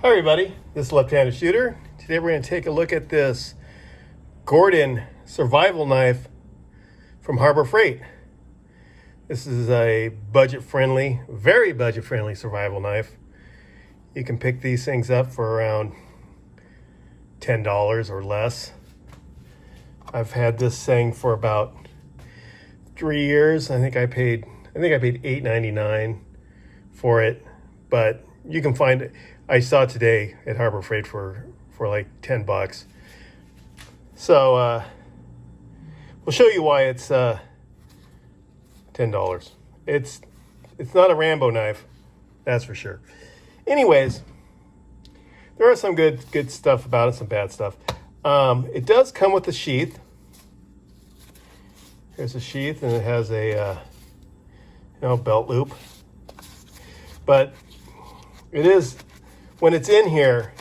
Hi everybody, this is Left-Handed Shooter. Today we're going to take a look at this Gordon survival knife from Harbor Freight. This is a budget-friendly, very budget-friendly survival knife. You can pick these things up for around $10 or less. I've had this thing for about 3 years. I think I paid $8.99 for it, but you can find it. I saw it today at Harbor Freight for like $10. So we'll show you why it's $10. It's not a Rambo knife, that's for sure. Anyways, there are some good stuff about it, some bad stuff. It does come with a sheath. Here's a sheath, and it has a belt loop. But it is, when it's in here,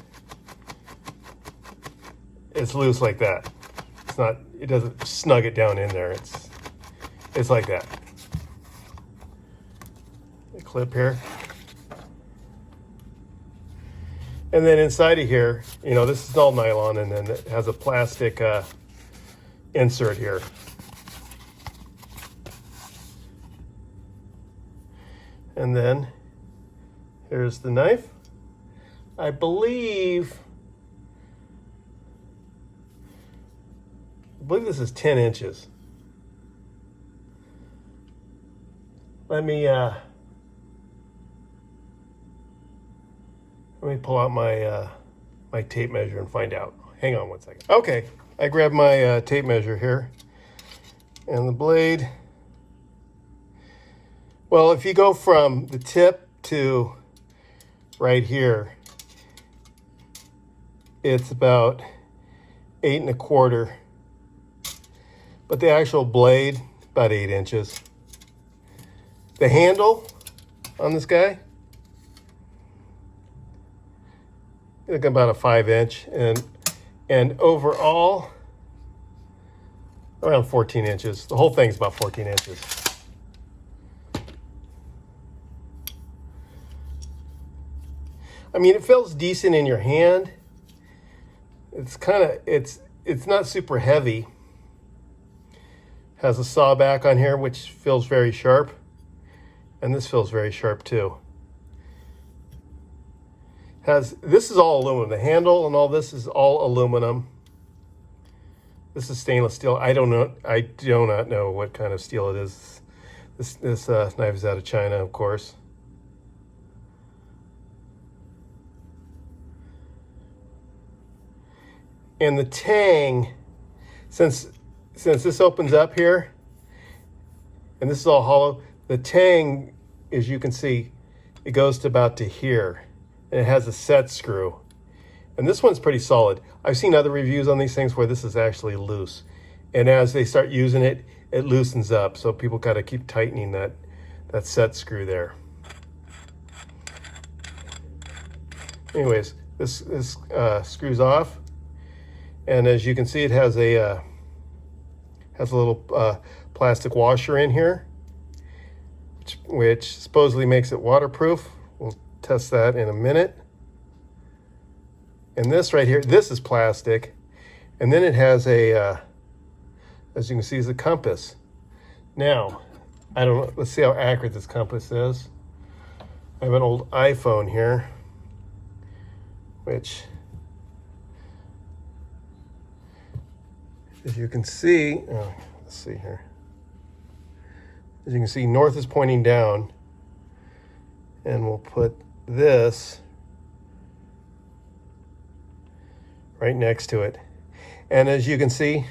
it's loose like that. It's not, it doesn't snug it down in there. It's like that. The clip here. And then inside of here, this is all nylon, and then it has a plastic insert here. And then here's the knife. I believe this is 10 inches. Let me pull out my my tape measure and find out. Hang on one second. Okay, I grabbed my tape measure here, and the blade. Well, if you go from the tip to right here, it's about 8 1/4, but the actual blade about 8 inches. The handle on this guy, like about a 5 inch, and overall around 14 inches. The whole thing's about 14 inches. I mean, it feels decent in your hand. It's kind of, it's not super heavy. Has a saw back on here, which feels very sharp. And this feels very sharp too. This is all aluminum. The handle and all this is all aluminum. This is stainless steel. I do not know what kind of steel it is. This knife is out of China, of course. And the tang, since this opens up here, and this is all hollow, the tang, as you can see, it goes to about to here, and it has a set screw. And this one's pretty solid. I've seen other reviews on these things where this is actually loose. And as they start using it, it loosens up. So people got to keep tightening that set screw there. Anyways, this screws off. And as you can see, it has a little plastic washer in here, which supposedly makes it waterproof. We'll test that in a minute. And this right here, this is plastic. And then it has as you can see, is a compass. Now, I don't know, let's see how accurate this compass is. I have an old iPhone here, which, as you can see, let's see here. As you can see, north is pointing down, and we'll put this right next to it. And as you can see,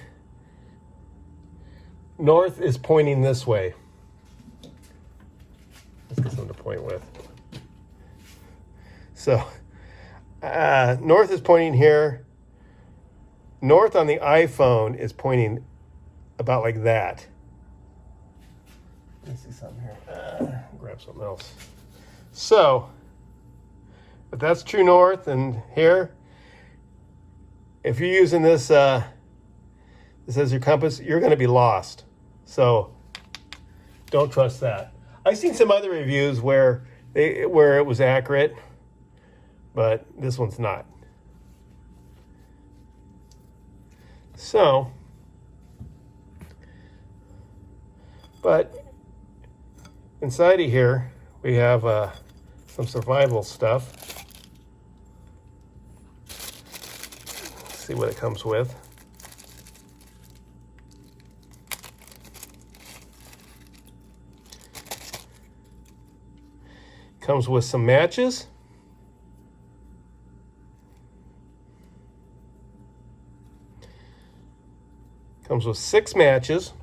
north is pointing this way. Let's get something to point with. So, north is pointing here. North on the iPhone is pointing about like that. Let me see something here. Grab something else. So, if that's true north, and here, if you're using this, this as your compass, you're going to be lost. So, don't trust that. I've seen some other reviews where it was accurate, but this one's not. So, but inside of here, we have some survival stuff. Let's see what it comes with. Comes with some matches. Comes with 6 matches.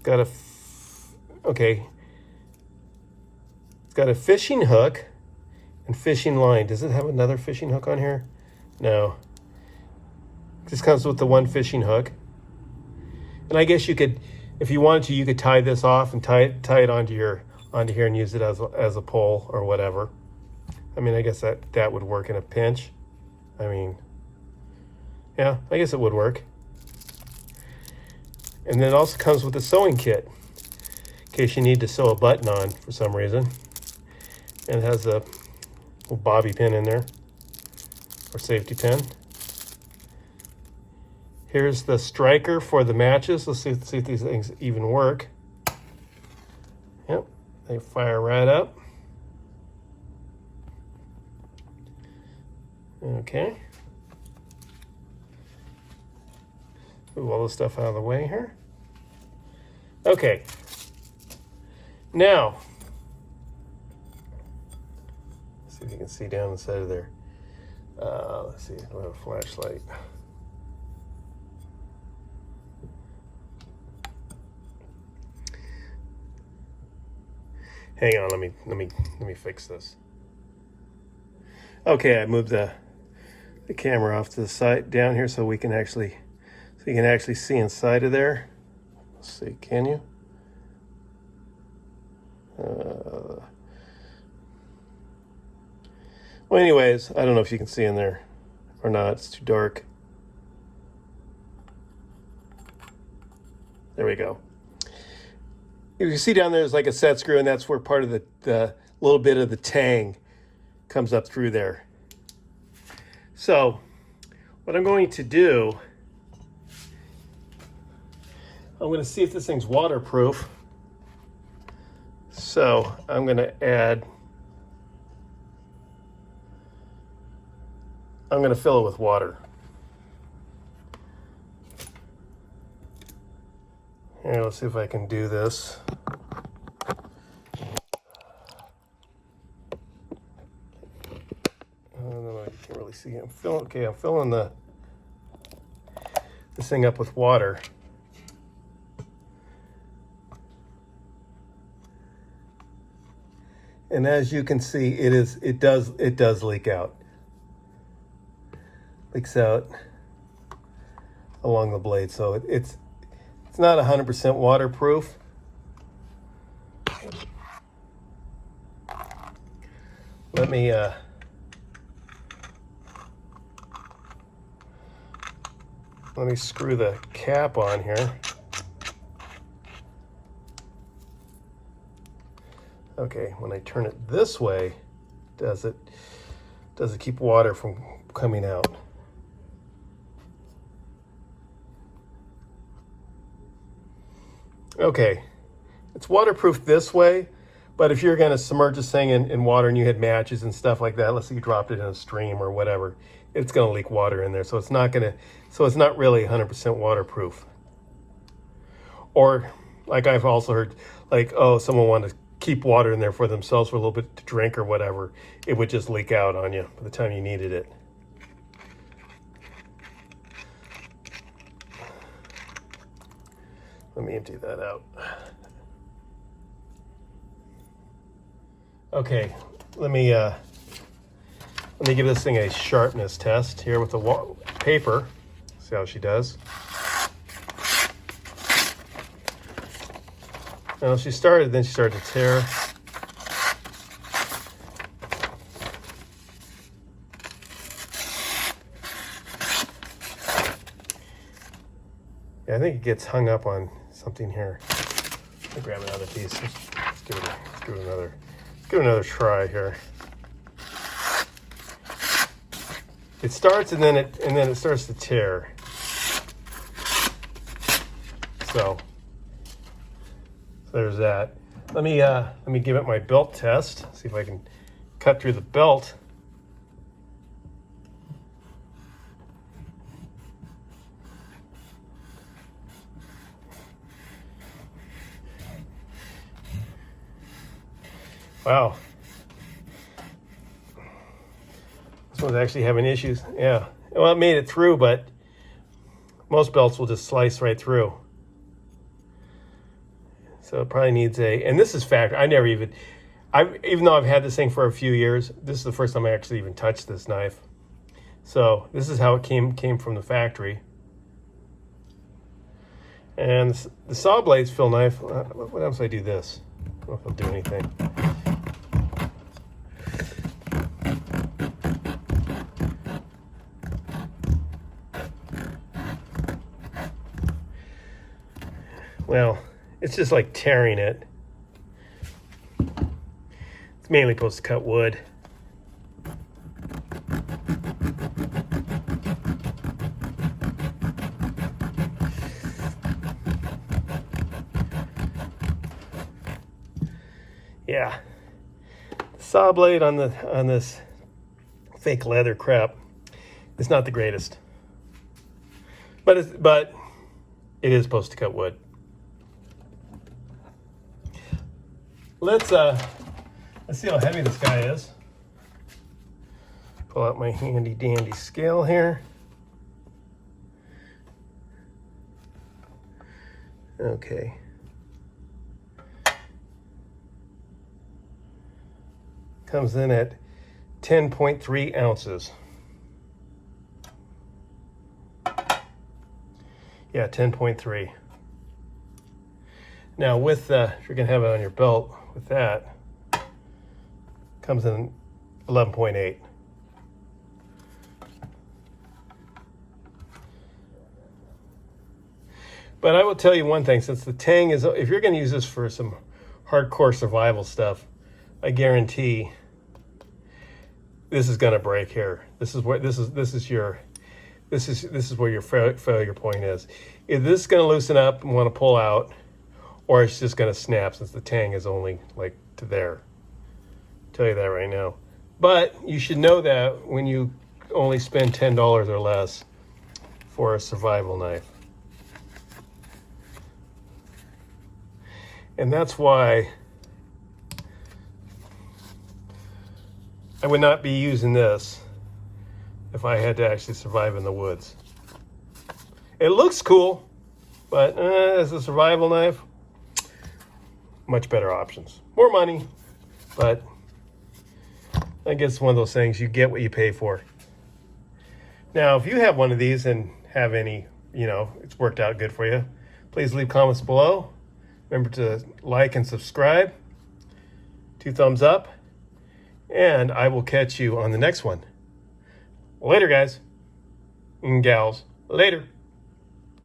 Got a, okay. It's got a fishing hook and fishing line. Does it have another fishing hook on here? No. This comes with the one fishing hook. And I guess you could, if you wanted to, you could tie this off and tie it onto here and use it as a pole or whatever. I mean, I guess that would work in a pinch. I mean, yeah, I guess it would work. And then it also comes with a sewing kit in case you need to sew a button on for some reason. And it has a little bobby pin in there, or safety pin. Here's the striker for the matches. Let's see if these things even work. Yep, they fire right up. Okay. Move all this stuff out of the way here. Okay. Now, let's see if you can see down the side of there. Let's see, do I have a flashlight? Hang on, let me fix this. Okay, I moved the camera off to the side down here so you can actually see inside of there. Let's see, can you? Well, anyways, I don't know if you can see in there or not. It's too dark. There we go. You can see down there is like a set screw, and that's where part of the little bit of the tang comes up through there. So what I'm going to do, I'm going to see if this thing's waterproof. So I'm going to fill it with water. Here, let's see if I can do this. I don't know, you can't really see. I'm filling this thing up with water. And as you can see, it does leak out. Leaks out along the blade, so it's not 100% waterproof. Let me screw the cap on here. Okay, when I turn it this way, does it keep water from coming out? Okay, it's waterproof this way, but if you're going to submerge this thing in water and you had matches and stuff like that, let's say you dropped it in a stream or whatever, it's going to leak water in there, so it's not really 100% waterproof. Or like I've also heard, like, oh, someone wanted to keep water in there for themselves for a little bit to drink or whatever, it would just leak out on you by the time you needed it. Let me empty that out. Okay, let me give this thing a sharpness test here with the paper. See how she does. Now she started to tear. Yeah, I think it gets hung up on something here. Let me grab another piece. Let's give it another try here. It starts and then it starts to tear. So there's that. Let me give it my belt test. See if I can cut through the belt. Wow. This one's actually having issues. Yeah. Well, it made it through, but most belts will just slice right through. So it probably needs and this is factory. Even though I've had this thing for a few years, this is the first time I actually even touched this knife. So this is how it came from the factory. And the saw blades feel nice. What else I do this? I don't know if it'll do anything. Well, it's just like tearing it. It's mainly supposed to cut wood. Yeah, the saw blade on this fake leather crap is not the greatest, but it is supposed to cut wood. Let's see how heavy this guy is. Pull out my handy dandy scale here. Okay. Comes in at 10.3 ounces. Yeah, 10.3. Now with if you're gonna have it on your belt, with that comes in 11.8. But I will tell you one thing, since the tang is, if you're going to use this for some hardcore survival stuff, I guarantee this is going to break here. This is where this is where your failure point is. If this is going to loosen up and want to pull out, or it's just going to snap since the tang is only like to there. I'll tell you that right now. But you should know that when you only spend $10 or less for a survival knife. And that's why I would not be using this if I had to actually survive in the woods. It looks cool, but as a survival knife, much better options. More money, but I guess it's one of those things, you get what you pay for. Now, if you have one of these and have any, it's worked out good for you, please leave comments below. Remember to like and subscribe. 2 thumbs up. And I will catch you on the next one. Later, guys and gals. Later.